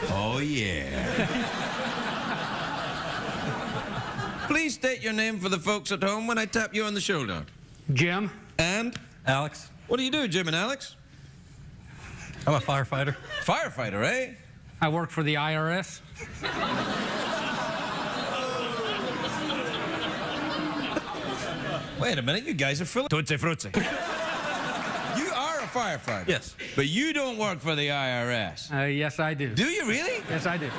Oh, yeah. Please state your name for the folks at home when I tap you on the shoulder. Jim. And? Alex. What do you do, Jim and Alex? I'm a firefighter. Firefighter, eh? I work for the IRS. Wait a minute, you guys are full of tutti frutti. You are a firefighter? Yes. But you don't work for the IRS. Yes, I do. Do you really? Yes, I do.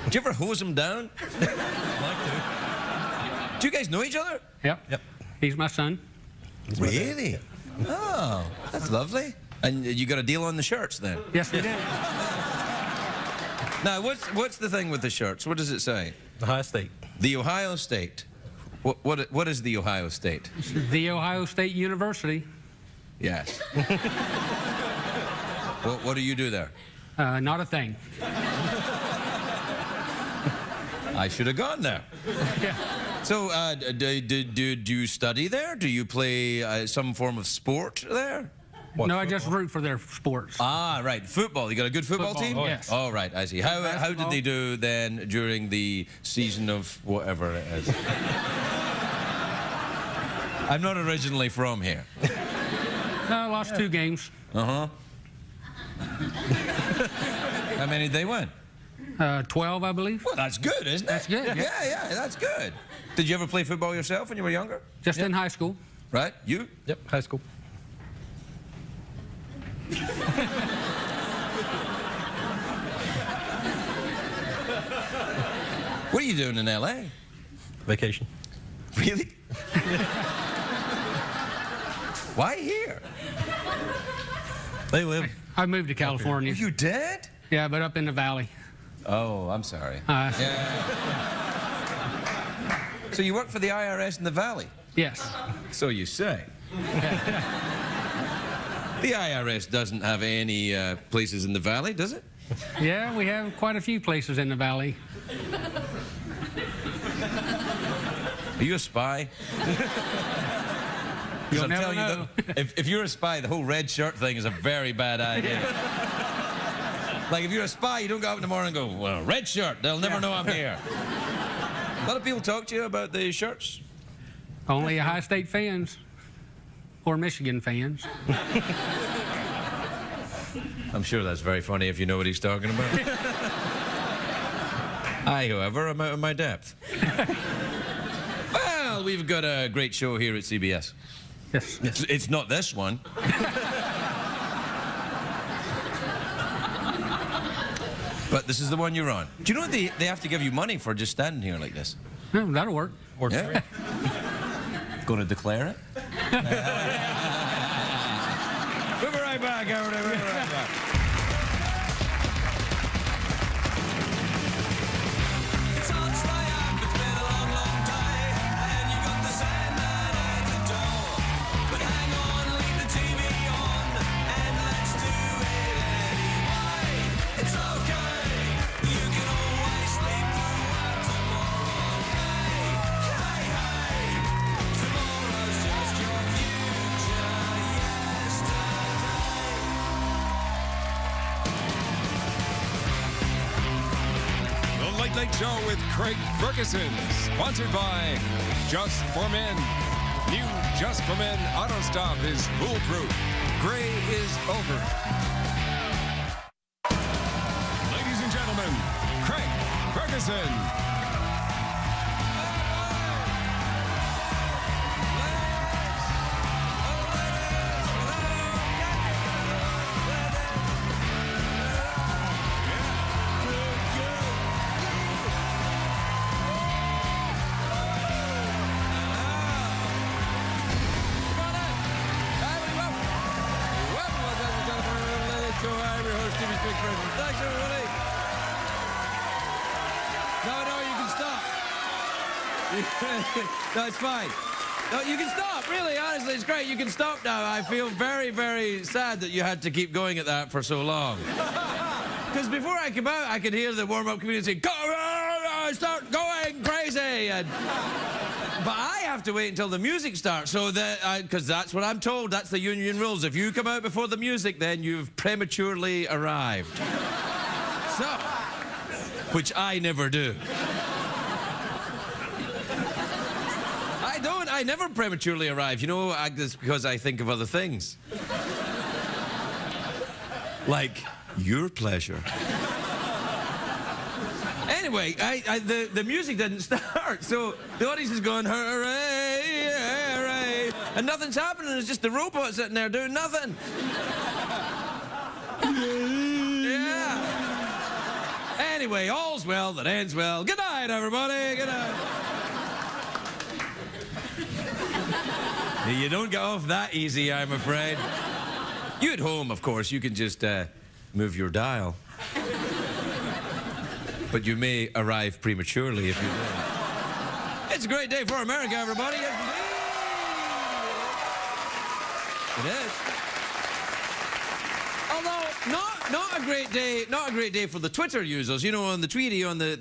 Did you ever hose them down? Like to. Do you guys know each other? Yep. Yep. He's my son. Really? Oh, that's lovely. And you got a deal on the shirts then? Yes, we did. Now, what's the thing with the shirts? What does it say? Ohio State. The Ohio State. What is the Ohio State? The Ohio State University. Yes. What do you do there? Not a thing. I should have gone there. Yeah. So, do you study there? Do you play some form of sport there? What, No, I just root for their sports. Ah, right. Football. You got a good football team? Football, yes. Oh, right. I see. How did they do then during the season of whatever it is? I'm not originally from here. No, I lost 2 games. Uh-huh. How many did they win? 12, I believe. Well, that's good, isn't it? That's good, yeah. Yeah, that's good. Did you ever play football yourself when you were younger? Just in high school. Right? You? Yep, high school. What are you doing in L.A.? Vacation. Really? Why here? They live. I moved to California. You did? Yeah, but up in the valley. Oh, I'm sorry. Yeah. So you work for the IRS in the Valley? Yes. So you say. The IRS doesn't have any places in the Valley, does it? Yeah, we have quite a few places in the valley. Are you a spy? Because I'm never telling you, know. if you're a spy, the whole red shirt thing is a very bad idea. Like, if you're a spy, you don't go out in the morning and go, well, red shirt, they'll never know I'm here. A lot of people talk to you about the shirts. Only Ohio State fans or Michigan fans. I'm sure that's very funny if you know what he's talking about. I, however, am out of my depth. Well, we've got a great show here at CBS. Yes. It's not this one. But this is the one you're on. Do you know they have to give you money for just standing here like this? Oh, that'll work. Works Yeah. for me. Going to declare it? We'll be right back, everybody. We'll be right back. Late Show with Craig Ferguson, sponsored by Just for Men. New Just for Men Auto Stop is foolproof. Gray is over. Ladies and gentlemen, Craig Ferguson. Thanks, everybody. No, you can stop. No, it's fine. No, you can stop. Really, honestly, it's great. You can stop now. I feel very, very sad that you had to keep going at that for so long. Because before I came out, I could hear the warm-up community say, "Go, start going crazy!" And But I have to wait until the music starts, so that because that's what I'm told. That's the union rules. If you come out before the music, then you've prematurely arrived. So, which I never do. I never prematurely arrive. You know, it's because I think of other things. Like your pleasure. Anyway, the music didn't start, so the audience is going, hooray, hooray, and nothing's happening. It's just the robot sitting there doing nothing. Yeah. Anyway, all's well that ends well. Good night, everybody. Good night. You don't get off that easy, I'm afraid. You at home, of course, you can just move your dial. But you may arrive prematurely if you do. It's a great day for America, everybody. It is. Although not a great day for the Twitter users. You know, on the Tweety, on the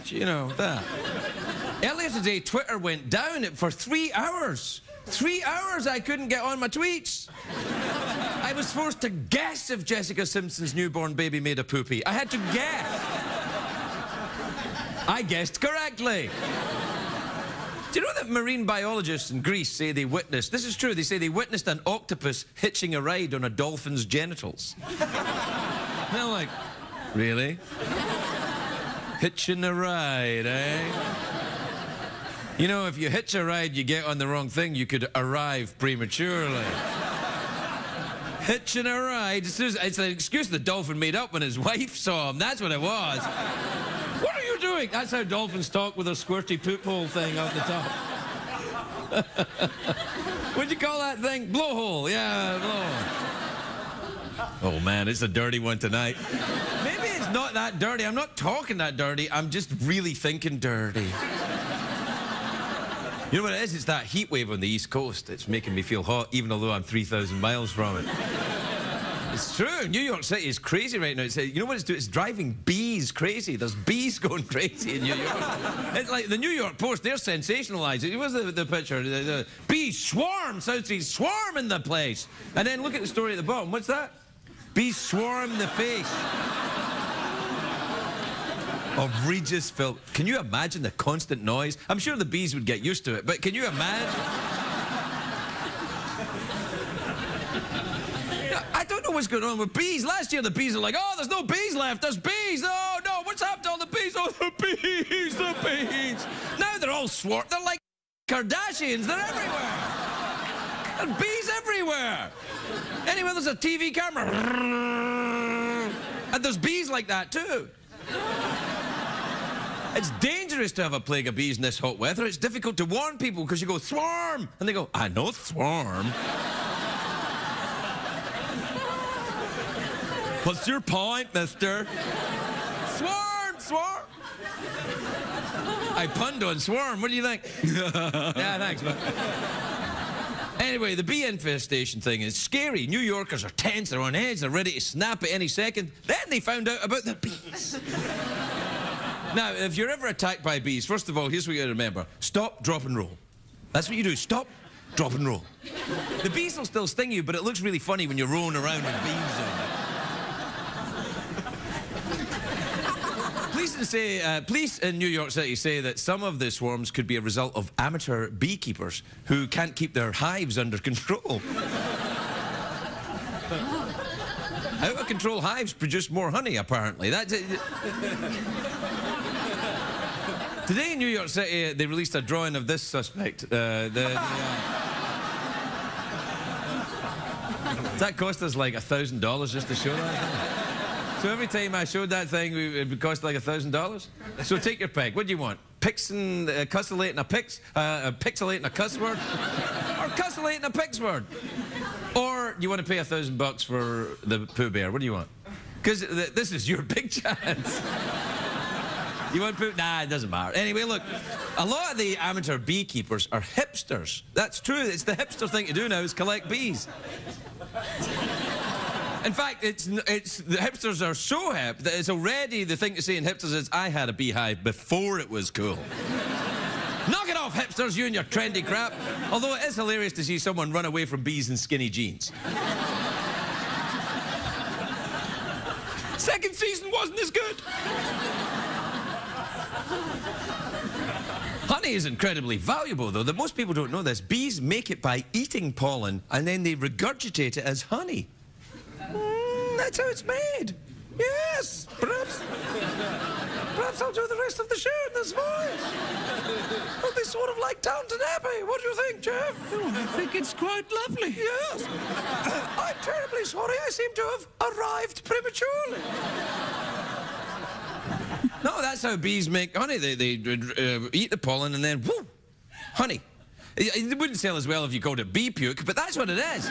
you know that. Earlier today, Twitter went down for 3 hours. 3 hours I couldn't get on my tweets. I was forced to guess if Jessica Simpson's newborn baby made a poopy. I had to guess. I guessed correctly. Do you know that marine biologists in Greece say they witnessed, this is true, they say they witnessed an octopus hitching a ride on a dolphin's genitals? And I'm like, really? Hitching a ride, eh? You know, if you hitch a ride, you get on the wrong thing, you could arrive prematurely. Hitching a ride. It's an excuse the dolphin made up when his wife saw him. That's what it was. What are you doing? That's how dolphins talk with a squirty poop hole thing up the top. What'd you call that thing? Blowhole. Yeah, blowhole. Oh, man, it's a dirty one tonight. Maybe it's not that dirty. I'm not talking that dirty. I'm just really thinking dirty. You know what it is? It's that heat wave on the East Coast. It's making me feel hot, even although I'm 3,000 miles from it. It's true. New York City is crazy right now. You know what it's doing? It's driving bees crazy. There's bees going crazy in New York. It's like the New York Post, they're sensationalizing it. What's the picture? The bees swarm, South Seas swarm in the place. And then look at the story at the bottom. What's that? Bees swarm the face of Regis Phil. Can you imagine the constant noise? I'm sure the bees would get used to it, but can you imagine? I don't know what's going on with bees. Last year the bees are like, oh, there's no bees left, there's bees. Oh, no, what's happened to all the bees? Oh, the bees, the bees. Now they're all swarmed. They're like Kardashians, they're everywhere. There's bees everywhere. Anyway, there's a TV camera. And there's bees like that, too. It's dangerous to have a plague of bees in this hot weather. It's difficult to warn people because you go, swarm! And they go, I know swarm. What's your point, mister? Swarm, swarm. I punned on swarm. What do you think? Yeah, thanks, man. Anyway, the bee infestation thing is scary. New Yorkers are tense, they're on edge, they're ready to snap at any second. Then they found out about the bees. Now, if you're ever attacked by bees, first of all, here's what you gotta remember. Stop, drop, and roll. That's what you do. Stop, drop, and roll. The bees will still sting you, but it looks really funny when you're rolling around with bees on you. Police in New York City say that some of the swarms could be a result of amateur beekeepers who can't keep their hives under control. Out-of-control hives produce more honey, apparently. That's it. Today in New York City, they released a drawing of this suspect. That cost us like $1,000 just to show that thing. So every time I showed that thing, it would cost like $1,000. So take your pick. What do you want? Pixelating a cuss word? Or cusselating a pix word? Or you want to pay $1,000 for the Pooh Bear? What do you want? Because this is your big chance. You want Pooh? Nah, it doesn't matter. Anyway, look, a lot of the amateur beekeepers are hipsters. That's true. It's the hipster thing to do now is collect bees. In fact, the hipsters are so hip that it's already the thing to say in hipsters is, I had a beehive before it was cool. Knock it off, hipsters, you and your trendy crap. Although it is hilarious to see someone run away from bees in skinny jeans. Second season wasn't as good. Honey is incredibly valuable, though. That most people don't know this. Bees make it by eating pollen, and then they regurgitate it as honey. That's how it's made. Yes, perhaps I'll do the rest of the show in this voice. It'll be sort of like Downton Abbey. What do you think, Jeff? Oh, I think it's quite lovely. Yes. I'm terribly sorry. I seem to have arrived prematurely. No, that's how bees make honey. They eat the pollen and then, whoo, honey. It wouldn't sell as well if you called it bee puke, but that's what it is.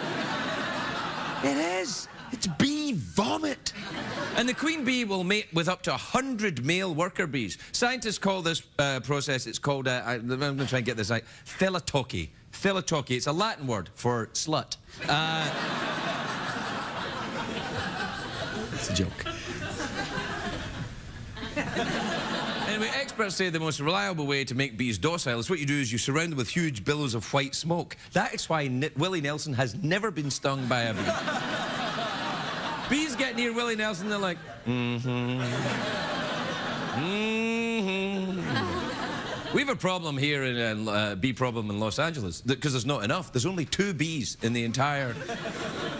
It is. It's bee vomit. And the queen bee will mate with up to 100 male worker bees. Scientists call this process, it's called, I'm going to try and get this right, philatoky. Philatoky, it's a Latin word for slut. It's a joke. Anyway, experts say the most reliable way to make bees docile is what you do is you surround them with huge billows of white smoke. That is why Willie Nelson has never been stung by a bee. Bees get near Willie Nelson, they're like, We have a problem here, bee problem in Los Angeles, because there's not enough. There's only 2 bees in the entire...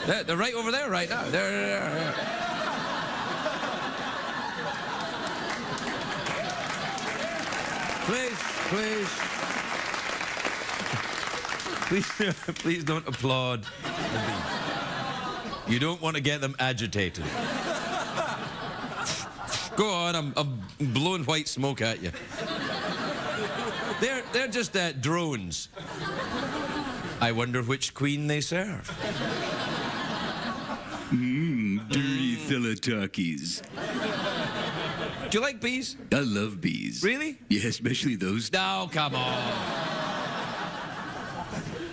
They're right over there right now. They're Please don't applaud the bees. You don't want to get them agitated. Go on, I'm blowing white smoke at you. They're just drones. I wonder which queen they serve. Dirty philatokies. Do you like bees? I love bees. Really? Yeah, especially those. No, come on.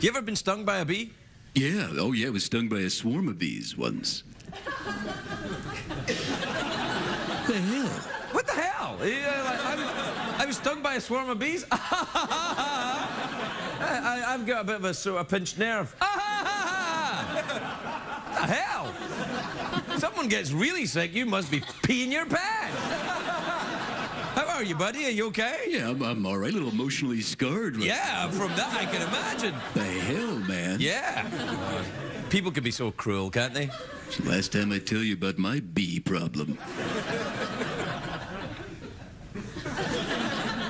You ever been stung by a bee? Yeah, oh yeah, I was stung by a swarm of bees once. The hell? What the hell? I was stung by a swarm of bees? I've got a bit of a pinched nerve. What the hell? Someone gets really sick, you must be peeing your pants. How are you, buddy? Are you okay? Yeah, I'm all right, a little emotionally scarred. Right Yeah, now. from that I can imagine. The hell, man? Yeah. People can be so cruel, can't they? It's the last time I tell you about my bee problem.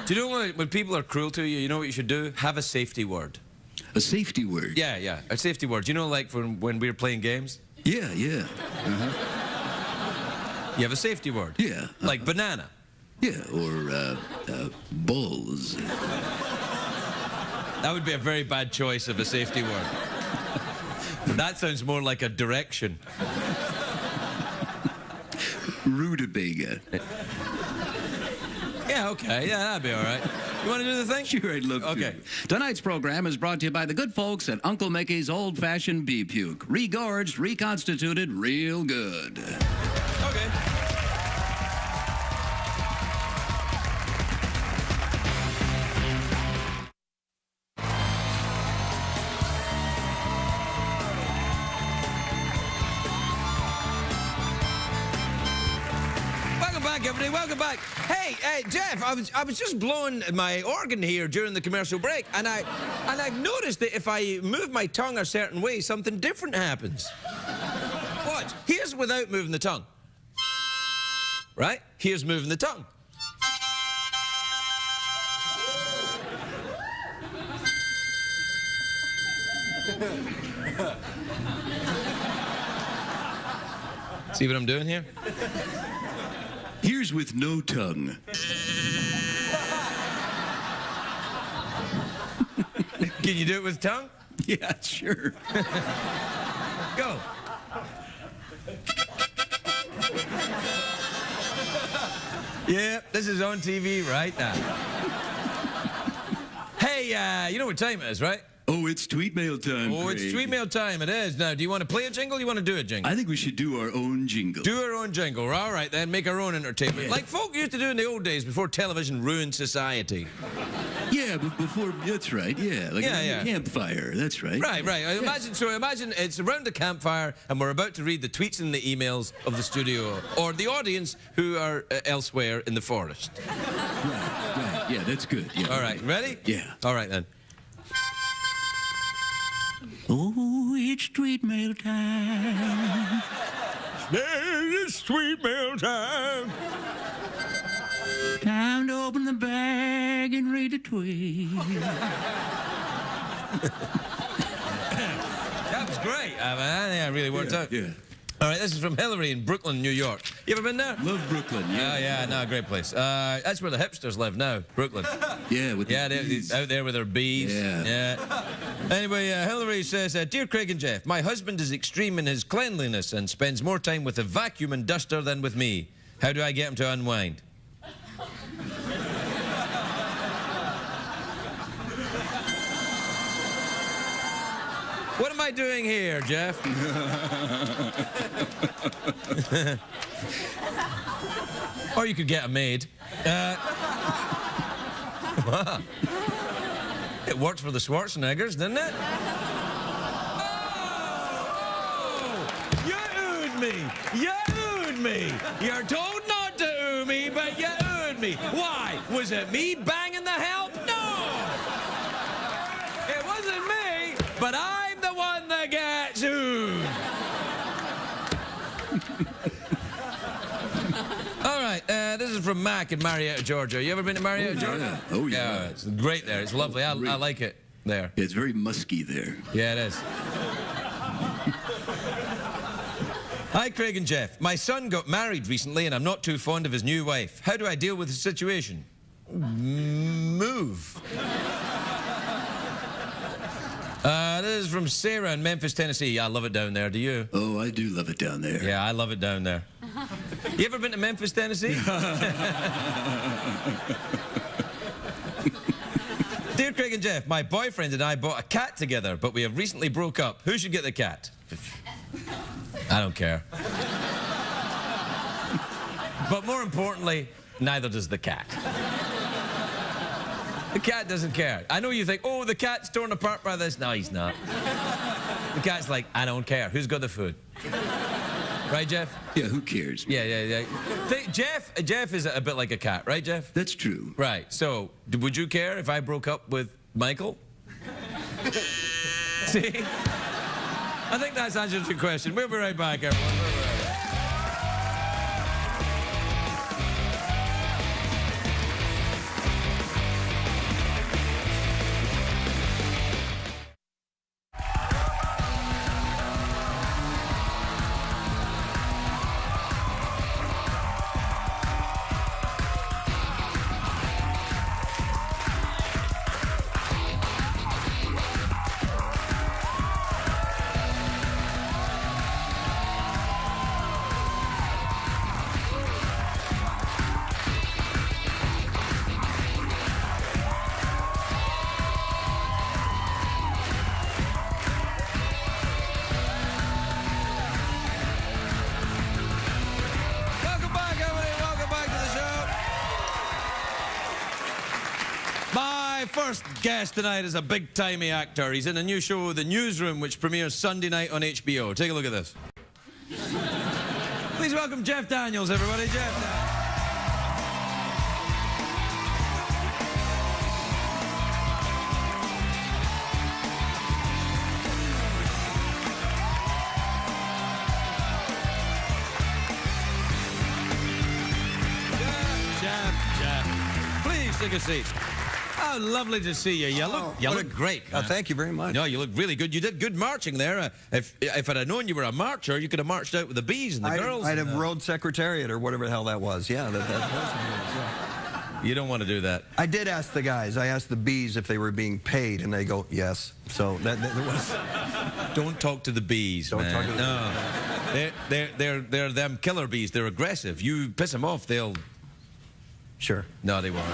Do you know when people are cruel to you, you know what you should do? Have a safety word. A safety word? Yeah, a safety word. You know, like when we were playing games? Yeah. You have a safety word. Yeah. Like banana. Yeah, or, balls. That would be a very bad choice of a safety word. That sounds more like a direction. Rutabaga. Yeah, okay. Yeah, that'd be all right. You want to do the thing? Sure, I'd love to. Okay. Tonight's program is brought to you by the good folks at Uncle Mickey's Old Fashioned Bee Puke. Regorged, reconstituted, real good. Okay. Everybody, welcome back. Hey, Jeff, I was just blowing my organ here during the commercial break, and I've noticed that if I move my tongue a certain way, something different happens. Watch. Here's without moving the tongue. Right? Here's moving the tongue. See what I'm doing here? Here's with no tongue. Can you do it with tongue? Yeah, sure. Go. Yeah, this is on TV right now. Hey, you know what time it is, right? Oh, it's tweet mail time. Oh, it's Craig. tweet mail time. It is. Now, do you want to play a jingle or you want to do a jingle? I think we should do our own jingle. Do our own jingle. All right, then. Make our own entertainment. Yeah. Like folk used to do in the old days before television ruined society. Yeah, before. That's right. Yeah, like Yeah. a campfire. That's right. Right. Imagine it's around the campfire and we're about to read the tweets and the emails of the studio or the audience who are elsewhere in the forest. Right. Yeah, that's good. Yeah. All right, ready? Yeah. All right, then. Oh, it's tweet mail time. It's tweet mail time. Time to open the bag and read a tweet. That was great. I think I really worked out. Yeah. All right, this is from Hillary in Brooklyn, New York. You ever been there? Love Brooklyn. Yeah. Yeah, no, great place. That's where the hipsters live now, Brooklyn. Yeah, with the Yeah, they're bees. out there with their bees. Yeah. Anyway, Hillary says, Dear Craig and Jeff, my husband is extreme in his cleanliness and spends more time with a vacuum and duster than with me. How do I get him to unwind? What am I doing here, Jeff? Or you could get a maid. It worked for the Schwarzeneggers, didn't it? Oh! You oohed me! You oohed me! You're told not to ooh me, but you oohed me. Why? Was it me banging the help? No! It wasn't me, but I'm the one that gets oohed. All right, this is from Mac in Marietta, Georgia. You ever been to Marietta, Georgia? Yeah. Oh, yeah. Yeah, it's great there. It's lovely. I like it there. Yeah, it's very musky there. Yeah, it is. Hi, Craig and Jeff. My son got married recently, and I'm not too fond of his new wife. How do I deal with the situation? Move. This is from Sarah in Memphis, Tennessee. I love it down there. Do you? Oh, I do love it down there. Yeah, I love it down there. You ever been to Memphis, Tennessee? Dear Craig and Jeff, my boyfriend and I bought a cat together, but we have recently broke up. Who should get the cat? I don't care. But more importantly, neither does the cat. The cat doesn't care. I know you think, oh, the cat's torn apart by this. No, he's not. The cat's like, I don't care. Who's got the food? Right, Jeff? Yeah, who cares? Yeah. Jeff is a bit like a cat, right, Jeff? That's true. Right. So, would you care if I broke up with Michael? See? I think that's answered your question. We'll be right back, everyone. We'll be right back. Welcome back, everybody. Welcome back to the show. My first guest tonight is a big-timey actor. He's in a new show, The Newsroom, which premieres Sunday night on HBO. Take a look at this. Please welcome Jeff Daniels, everybody. Jeff Daniels. Jeff. Please take a seat. Oh, lovely to see you. You look great. Man. Thank you very much. No, you look really good. You did good marching there. If I'd have known you were a marcher, you could have marched out with the bees and the girls. I'd have road secretariat or whatever the hell that was. Yeah, that was. Yeah. You don't want to do that. I did ask the guys. I asked the bees if they were being paid, and they go, yes. So that was. Don't talk to the bees, Don't man. talk to the No. They're them killer bees. They're aggressive. You piss them off, they'll... Sure. No, they won't.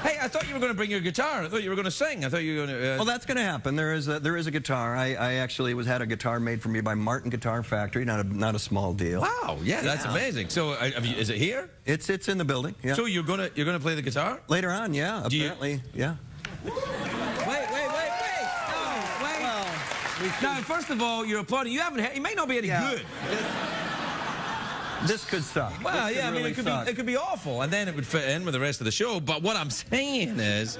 Hey, I thought you were going to bring your guitar. I thought you were going to sing. I thought you were going to... Well, that's going to happen. There is a guitar. I actually had a guitar made for me by Martin Guitar Factory. Not a small deal. Wow, yeah, that's amazing. So, is it here? It's in the building. Yeah. So you're gonna play the guitar Later on, yeah. Apparently, yeah. Wait. No, wait. Well, now, first of all, you're applauding. You may not be any good. This could suck. Well, This yeah, I mean, really it could be awful, and then it would fit in with the rest of the show. But what I'm saying is,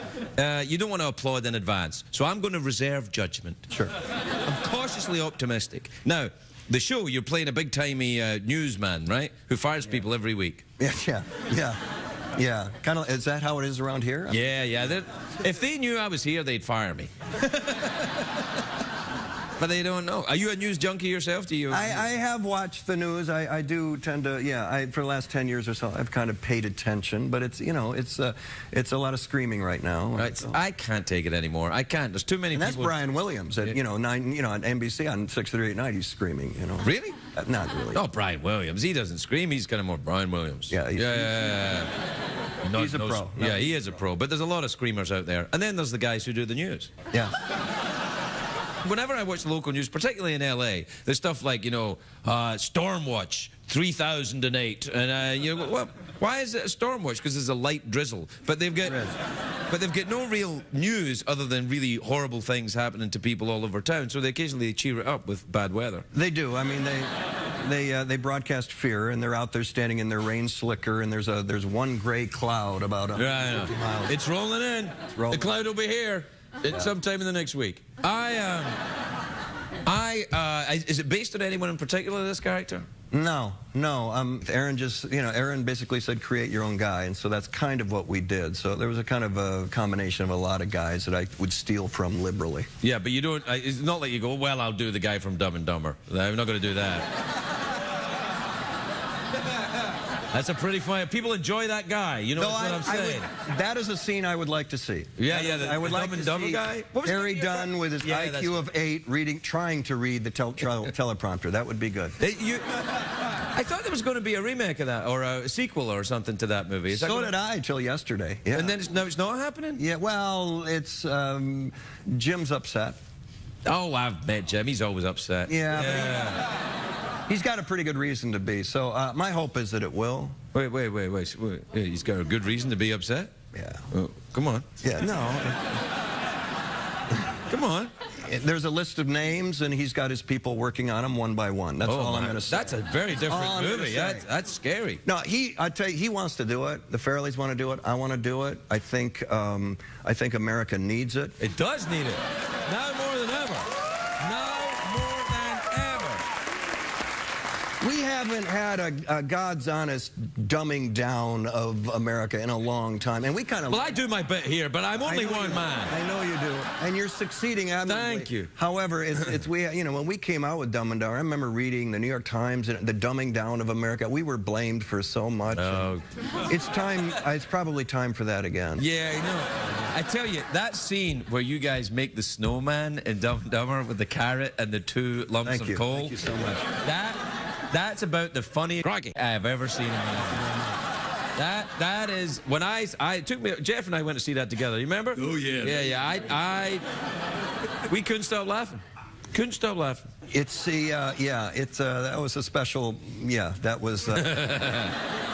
you don't want to applaud in advance. So I'm going to reserve judgment. Sure. I'm cautiously optimistic. Now, the show, you're playing a big-timey newsman, right? Who fires people every week. Yeah. Kind of. Is that how it is around here? Yeah. If they knew I was here, they'd fire me. But they don't know. Are you a news junkie yourself? Do you? I have watched the news. I do tend to. Yeah. For the last 10 years or so, I've kind of paid attention. But it's it's a lot of screaming right now. Right. So. I can't take it anymore. I can't. There's too many and people. That's Brian Williams at on NBC on 6:38 at night. He's screaming. Really? Not really. Oh, Brian Williams. He doesn't scream. He's kind of more Brian Williams. Yeah. He's a pro. Yeah, he is a pro. But there's a lot of screamers out there. And then there's the guys who do the news. Yeah. Whenever I watch the local news, particularly in LA, there's stuff like, Stormwatch 3008. And, well, why is it a Stormwatch? Because there's a light drizzle. But they've got no real news other than really horrible things happening to people all over town. So they occasionally cheer it up with bad weather. They do. I mean, they broadcast fear, and they're out there standing in their rain slicker, and there's one gray cloud about 150 miles. It's rolling in. The cloud will be here. Sometime in the next week. Is it based on anyone in particular, this character? No. Aaron basically said, create your own guy, and so that's kind of what we did. So there was a kind of a combination of a lot of guys that I would steal from liberally. Yeah, but you don't, it's not like you go, well, I'll do the guy from Dumb and Dumber. I'm not going to do that. That's a pretty funny. People enjoy that guy. You know what I'm saying? That is a scene I would like to see. Yeah. I would like to see guy. Harry Dunn with his IQ of 8, trying to read the teleprompter. That would be good. I thought there was going to be a remake of that, or a sequel, or something to that movie. So did I till yesterday. Yeah. And then it's not happening. Yeah. Well, it's Jim's upset. Oh, I've met Jim. He's always upset. Yeah. He's got a pretty good reason to be, so my hope is that it will. Wait. He's got a good reason to be upset? Yeah. Oh, come on. Yeah, no. Come on. There's a list of names, and he's got his people working on them one by one. That's all I'm going to say. That's a very different movie. That's scary. No, I tell you, he wants to do it. The Farrellys want to do it. I want to do it. I think America needs it. It does need it. Now more than ever. We haven't had a God's honest dumbing down of America in a long time, and we kind of... Well, I do my bit here, but I'm only one man. I know you do, and you're succeeding admirably. Thank you. However, when we came out with Dumb and Dumber, I remember reading the New York Times and the dumbing down of America. We were blamed for so much. Oh. It's time. It's probably time for that again. Yeah, I know. I tell you, that scene where you guys make the snowman in Dumb and Dumber with the carrot and the 2 lumps of coal. Thank you so much. That's about the funniest cracking I've ever seen in my life. That is when Jeff and I went to see that together. You remember? Oh yeah. Yeah. We couldn't stop laughing. Couldn't stop laughing. That was a special. Yeah, that was.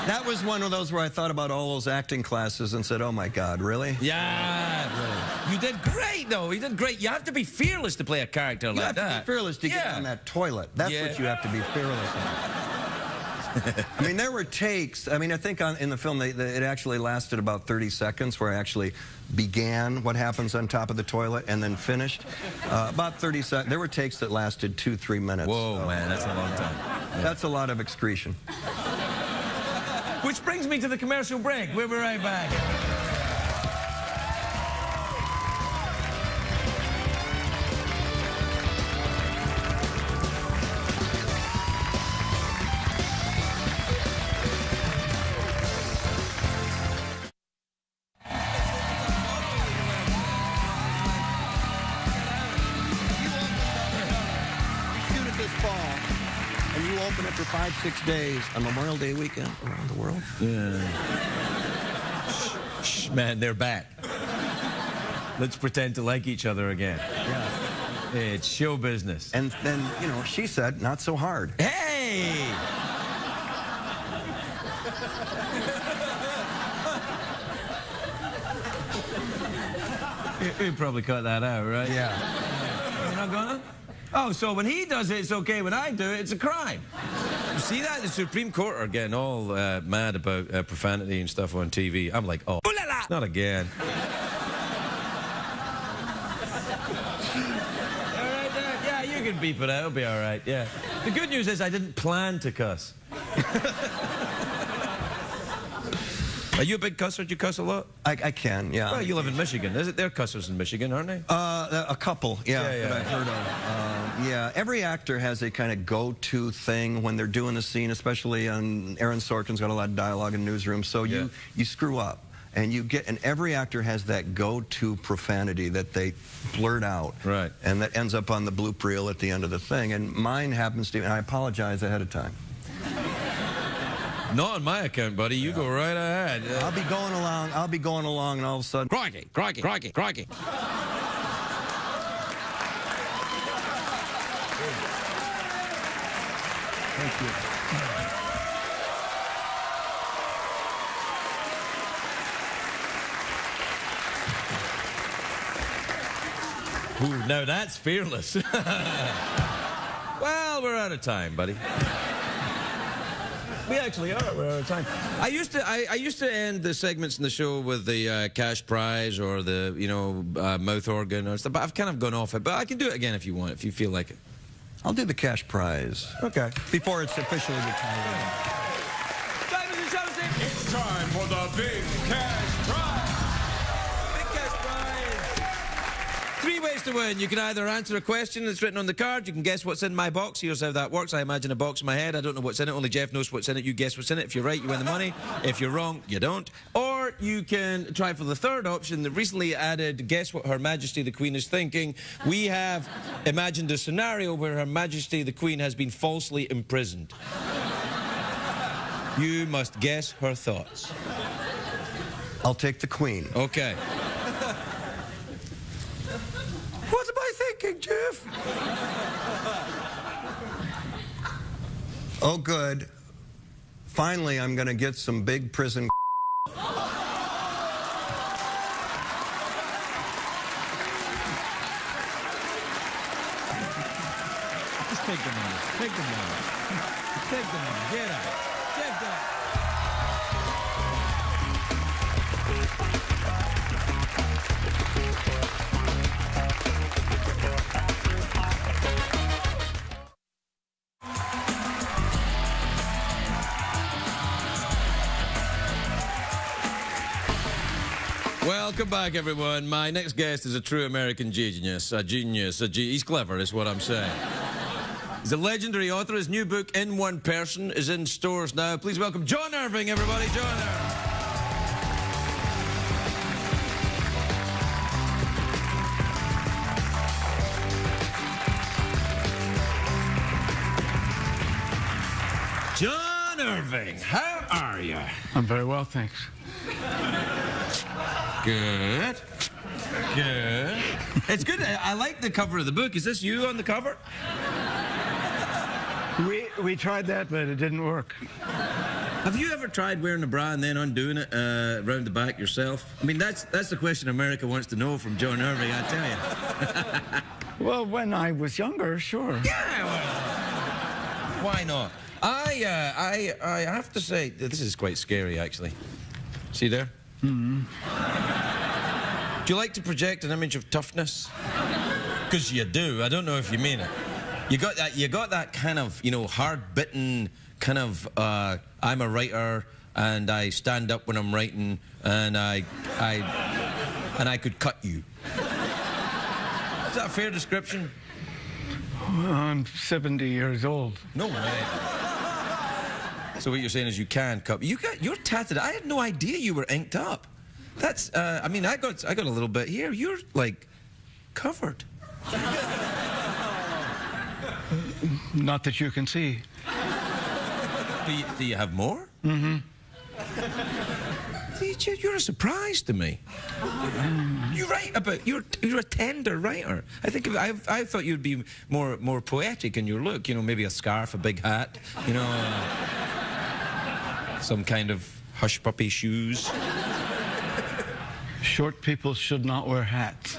That was one of those where I thought about all those acting classes and said, "Oh my God, really?" Yeah, really. You did great, though. You did great. You have to be fearless to play a character like that. You have to be fearless to get on that toilet. That's what you have to be fearless on. I mean, there were takes. I mean, I think in the film it actually lasted about 30 seconds, where I actually began what happens on top of the toilet and then finished. About 30 seconds. There were takes that lasted 2-3 minutes. Whoa, man, that's a long time. Yeah. That's a lot of excretion. Which brings me to the commercial break. We'll be right back. And you open it for 5-6 days on Memorial Day weekend around the world. Yeah. Shh, man, they're back. Let's pretend to like each other again. Yeah. It's show business. And then, you know, she said, not so hard. Hey! You probably cut that out, right? Yeah. You're not gonna? Oh, so when he does it, it's okay. When I do it, it's a crime. You see that? The Supreme Court are getting all mad about profanity and stuff on TV. I'm like, oh, not again. All right, Dad. Yeah, you can beep it out. It'll be all right, yeah. The good news is I didn't plan to cuss. Are you a big cusser? Do you cuss a lot? I can, yeah. Well, you live in Michigan. Is it? They're cussers in Michigan, aren't they? A couple, yeah, Yeah. that I've heard of. Yeah, every actor has a kind of go-to thing when they're doing a scene, especially on Aaron Sorkin's got a lot of dialogue in newsrooms, so you screw up. And every actor has that go-to profanity that they blurt out. Right. And that ends up on the bloop reel at the end of the thing. And mine happens to, and I apologize ahead of time. Not on my account, buddy. You go right ahead. I'll be going along, and all of a sudden... Crikey. Thank you. Ooh, now that's fearless. Well, we're out of time, buddy. We actually are. We're out of time. I used to end the segments in the show with the cash prize or the mouth organ or stuff. But I've kind of gone off it. But I can do it again if you want, if you feel like it. I'll do the cash prize. Okay. Before it's officially retired. It's time for the Big Cash Prize. Big cash prize. 3 ways to win. You can either answer a question that's written on the card. You can guess what's in my box. Here's how that works. I imagine a box in my head. I don't know what's in it. Only Jeff knows what's in it. You guess what's in it. If you're right, you win the money. If you're wrong, you don't. Or you can try for the third option, the recently added Guess What Her Majesty the Queen is Thinking. We have imagined a scenario where Her Majesty the Queen has been falsely imprisoned. You must guess her thoughts. I'll take the Queen. Okay. What am I thinking, Jeff? Oh, good. Finally, I'm going to get some big prison. Just take the money. Take the money. Take the money. Get out. Take that. Welcome back, everyone. My next guest is a true American genius. He's clever, is what I'm saying. He's a legendary author. His new book, In One Person, is in stores now. Please welcome John Irving, everybody. John Irving. John Irving, how are you? I'm very well, thanks. Good. Good. It's good. I like the cover of the book. Is this you on the cover? We tried that, but it didn't work. Have you ever tried wearing a bra and then undoing it around the back yourself? I mean, that's the question America wants to know from John Irving, I tell you. Well, when I was younger, sure. Yeah, well, why not? I have to say, this is quite scary, actually. See there? Mm-hmm. Do you like to project an image of toughness? Because you do. I don't know if you mean it. You got that kind of, hard-bitten kind of, I'm a writer and I stand up when I'm writing and I could cut you. Is that a fair description? Well, I'm 70 years old. No way. So what you're saying is you can cut. You're tatted. I had no idea you were inked up. That's. I mean, I got a little bit here. You're like covered. Not that you can see. Do you have more? Mm-hmm. You're a surprise to me. You write about you're a tender writer. I think I thought you'd be more poetic in your look. You know, maybe a scarf, a big hat. You know, some kind of hush puppy shoes. Short people should not wear hats.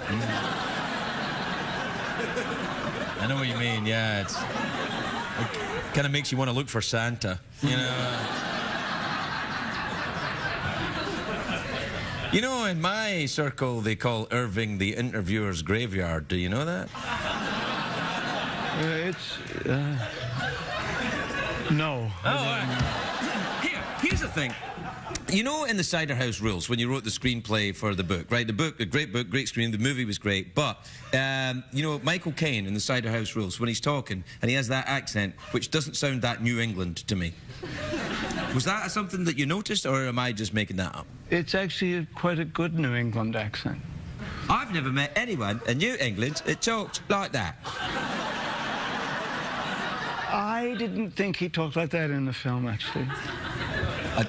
I know what you mean. Yeah, it kind of makes you want to look for Santa. You know. You know, in my circle, they call Irving the interviewer's graveyard. Do you know that? No. Here's the thing. You know, in the Cider House Rules, when you wrote the screenplay for the book, right? The book, a great screen. The movie was great. But, you know, Michael Caine in the Cider House Rules, when he's talking, and he has that accent, which doesn't sound that New England to me. Was that something that you noticed, or am I just making that up? It's actually quite a good New England accent. I've never met anyone in New England that talks like that. I didn't think he talked like that in the film, actually.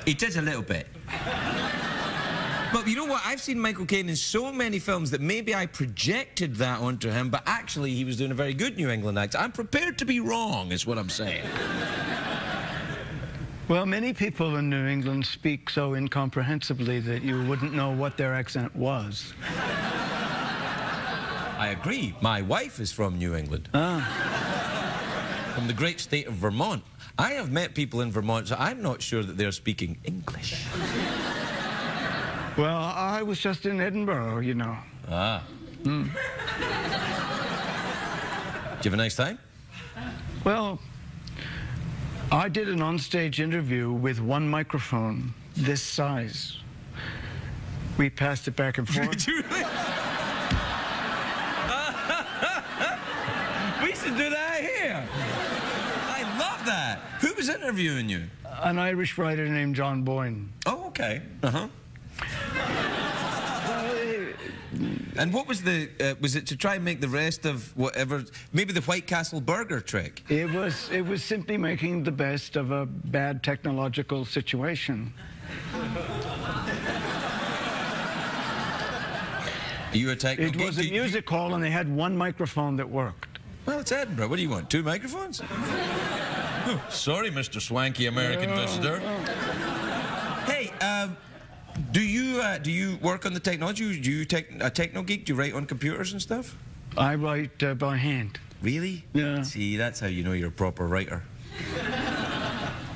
He did a little bit. But you know what? I've seen Michael Caine in so many films that maybe I projected that onto him, but actually he was doing a very good New England accent. I'm prepared to be wrong, is what I'm saying. Well, many people in New England speak so incomprehensibly that you wouldn't know what their accent was. I agree. My wife is from New England. From the great state of Vermont. I have met people in Vermont, so I'm not sure that they're speaking English. Well, I was just in Edinburgh, you know. Ah. Did you have a nice time? Well, I did an onstage interview with one microphone this size. We passed it back and forth. Did you really? We should do that here. I love that. Who was interviewing you? An Irish writer named John Boyne. Oh, okay. Uh-huh. And what was was it to try and make the rest of whatever, maybe the White Castle burger trick? It was simply making the best of a bad technological situation. Are you a techno It was a music hall and they had one microphone that worked. Well, it's Edinburgh. What do you want, 2 microphones? Oh, sorry, Mr. Swanky American visitor. Hey, do you work on the technology? Do you a techno geek? Do you write on computers and stuff? I write by hand. Really? Yeah. See, that's how you know you're a proper writer.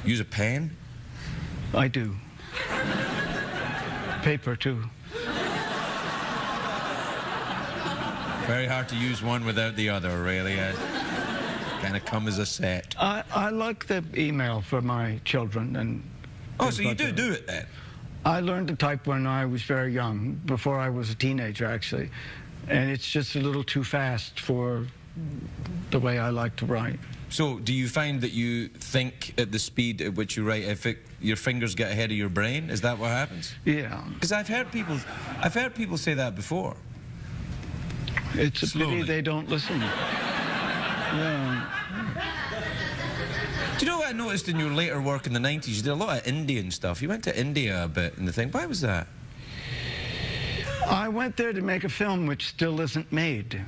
Use a pen? I do. Paper, too. Very hard to use one without the other, really. Kind of come as a set. I like the email for my children. And oh, so you do it then? I learned to type when I was very young, before I was a teenager, actually. And it's just a little too fast for the way I like to write. So do you find that you think at the speed at which you write, your fingers get ahead of your brain? Is that what happens? Yeah. Because I've heard people say that before. It's a Slowly. pity they don't listen. Yeah. Do you know what I noticed in your later work in the 90s? You did a lot of Indian stuff. You went to India a bit and the thing. Why was that? I went there to make a film which still isn't made.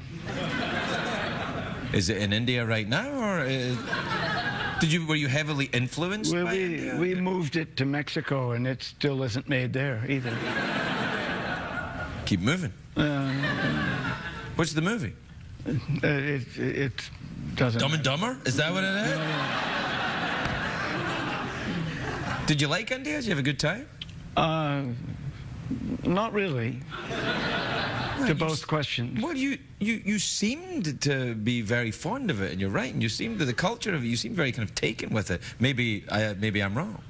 Is it in India right now, or were you heavily influenced by India? We moved it to Mexico, and it still isn't made there either. Keep moving. What's the movie? It doesn't. Dumb and Dumber? Is that what it is? Did you like India? Did you have a good time? Not really. To both questions. Well, you seemed to be very fond of it, and you're right. And you seemed to the culture of it. You seemed very kind of taken with it. Maybe I'm wrong.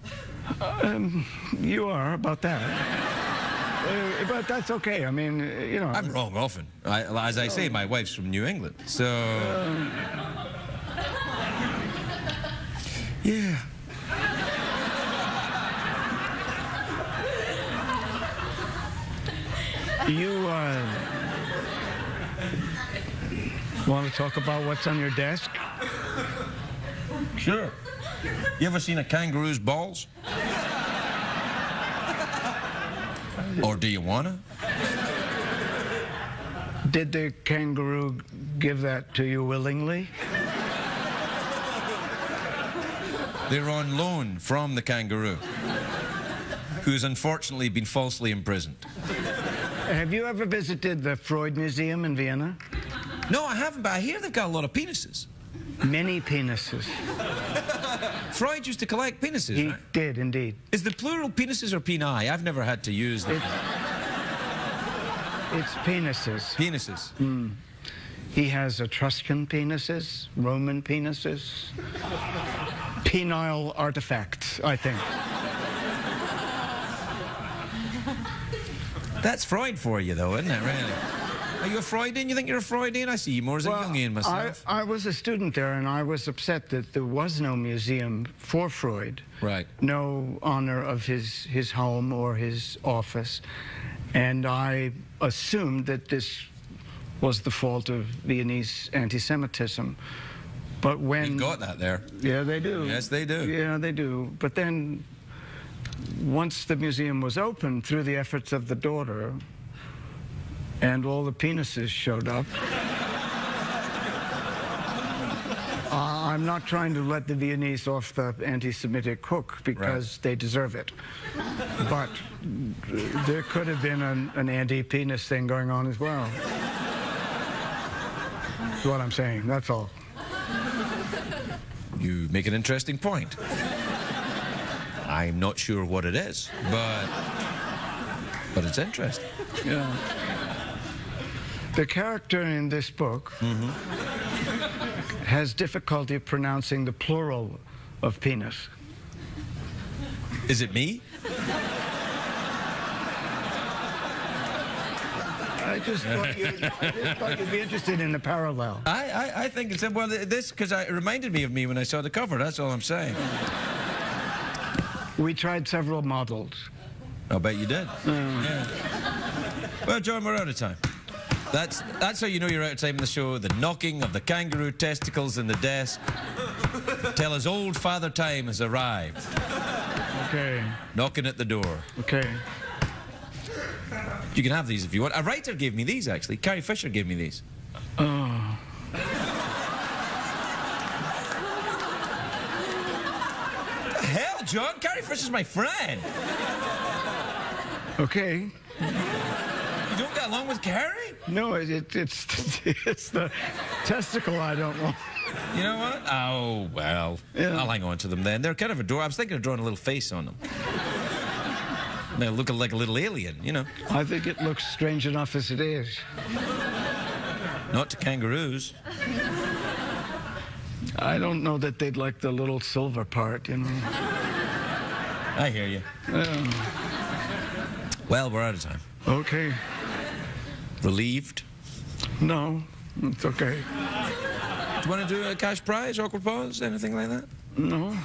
You are about that. But that's okay. I mean, you know. I'm wrong often. As I say, my wife's from New England, so. Yeah. You want to talk about what's on your desk? Sure. You ever seen a kangaroo's balls? Or do you wanna? Did the kangaroo give that to you willingly? They're on loan from the kangaroo, who's unfortunately been falsely imprisoned. Have you ever visited the Freud Museum in Vienna? No, I haven't, but I hear they've got a lot of penises. Many penises. Freud used to collect penises, He right? did, indeed. Is the plural penises or peni? I've never had to use them. It's penises. Penises. He has Etruscan penises, Roman penises, penile artifacts, I think. That's Freud for you, though, isn't it, really? Are you a Freudian? You think you're a Freudian? I see you more as a Jungian myself. I was a student there, and I was upset that there was no museum for Freud. Right. No honor of his home or his office. And I assumed that this was the fault of Viennese anti-Semitism. But when... You've got that there. Yeah, they do. Yes, they do. Yeah, they do. But then, once the museum was open through the efforts of the daughter, and all the penises showed up, I'm not trying to let the Viennese off the anti-Semitic hook because they deserve it. But there could have been an anti-penis thing going on as well. That's what I'm saying, that's all. You make an interesting point. I'm not sure what it is, but it's interesting. Yeah. The character in this book has difficulty pronouncing the plural of penis. Is it me? I just thought you'd be interested in the parallel. I think it's, well, this, because it reminded me of me when I saw the cover, that's all I'm saying. We tried several models. I'll bet you did. Yeah. Well, John, we're out of time. That's how you know you're out of time in the show. The knocking of the kangaroo testicles in the desk tell us old Father Time has arrived. Okay. Knocking at the door. Okay. You can have these if you want. A writer gave me these, actually. Carrie Fisher gave me these. Oh. What the hell, John? Carrie Fisher's my friend. Okay. You don't get along with Carrie? No, it's the testicle I don't want. You know what? Oh, well, Yeah. I'll hang on to them then. They're kind of adorable. I was thinking of drawing a little face on them. They look like a little alien, you know. I think it looks strange enough as it is. Not to kangaroos. I don't know that they'd like the little silver part, you know. I hear you. Well, we're out of time. Okay. Relieved? No, it's okay. Do you want to do a cash prize, awkward pause, anything like that? No.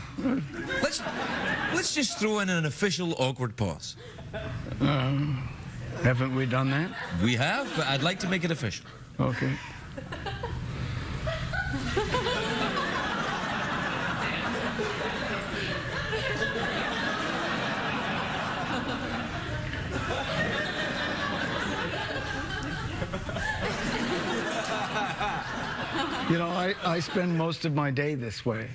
Let's just throw in an official awkward pause. Haven't we done that? We have, but I'd like to make it official. Okay. You know, I spend most of my day this way.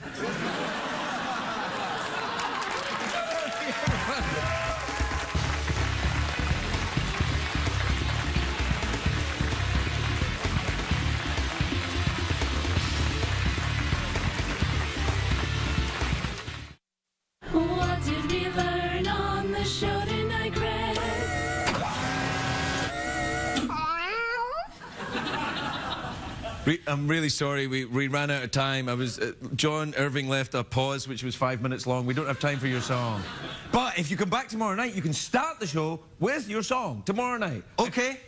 What did we learn on the show tonight, Greg? I'm really sorry, we ran out of time. John Irving left a pause which was 5 minutes long. We don't have time for your song. But if you come back tomorrow night, you can start the show with your song tomorrow night. Okay?